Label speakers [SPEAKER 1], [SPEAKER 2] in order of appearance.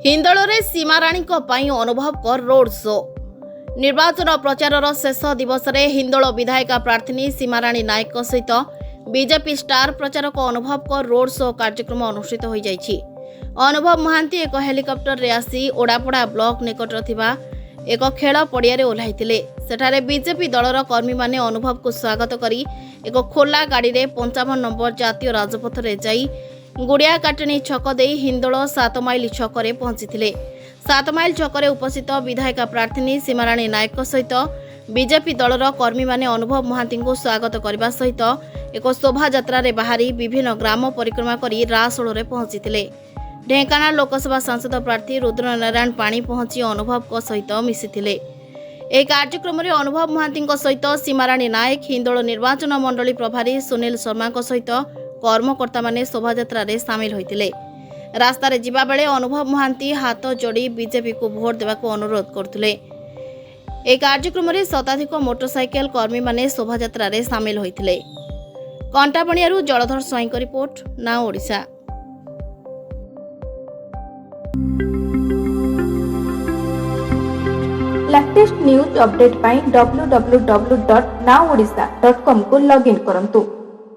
[SPEAKER 1] हिंदोଳରେ सीमाराणीଙ୍କ ପାଇଁ ଅନୁଭବଙ୍କ road show. ନିର୍ବାଚନ ପ୍ରଚାରର ଶେଷ ଦିବସରେ ହିନ୍ଦୋଳ ବିଧାୟିକା ପ୍ରାର୍ଥିନୀ ସୀମାରାଣୀ ନାୟକଙ୍କ ସହିତ ବିଜେପି ଷ୍ଟାର ପ୍ରଚାରକ ଅନୁଭବଙ୍କ ରୋଡ୍ ଶୋ କାର୍ଯ୍ୟକ୍ରମ ଅନୁଷ୍ଠିତ ହୋଇଯାଇଛି। ଅନୁଭବ ମହାନ୍ତି ଏକ ହେଲିକପ୍ଟରରେ ଆସି ଓଡାପଡା ବ୍ଲକ ନିକଟରେ ଥିବା ଏକ ଖେଳ ପଡ଼ିଆରେ ଓହ୍ଲାଇଥିଲେ। ସେଠାରେ ବିଜେପି ଦଳର କର୍ମୀମାନେ ଅନୁଭବଙ୍କୁ ସ୍ୱାଗତ କରି ଏକ ଖୋଲା ଗାଡ଼ିରେ 55 ନମ୍ବର ଜାତୀୟ ରାଜପଥରେ ଯାଇ गुड़िया काटणी छक दे हिंदोल 7 माइल छकरे पहुंची। 7 माइल छकरे उपस्थित विधायिका प्रार्थिनी सीमाराणी नायक सहित बीजेपी दलर कर्मी माने अनुभव महांती को स्वागत करने सहित एक शोभा यात्रा रे बाहरी विभिन्न ग्राम परिक्रमा करी रासोल पहुंची। ढेंकानाल लोकसभा सांसद प्रार्थी रुद्रनारायण पाणी पहुंची अनुभव सहित मिशिथिले। एक कार्यक्रम में अनुभव महांती सहित सीमाराणी नायक हिंदोल निर्वाचन मंडली प्रभारी सुनील शर्मा सहित कर्मकर्ता माने शोभायात्रा रे सामिल होइतिले। रास्तार जिबा बेले अनुभव महांती हाथ जोड़ी बीजेपी को भोट देवाको अनुरोध करथिले। ए कार्यक्रम रे शताधिक मोटरसाइकेल कर्मी माने शोभायात्रा रे सामिल होइतिले। कंटापणियारू जलधर स्वाईं को report, now Odisha.
[SPEAKER 2] Latest news update पाई www.nowodisha.com को लॉगिन करंतु।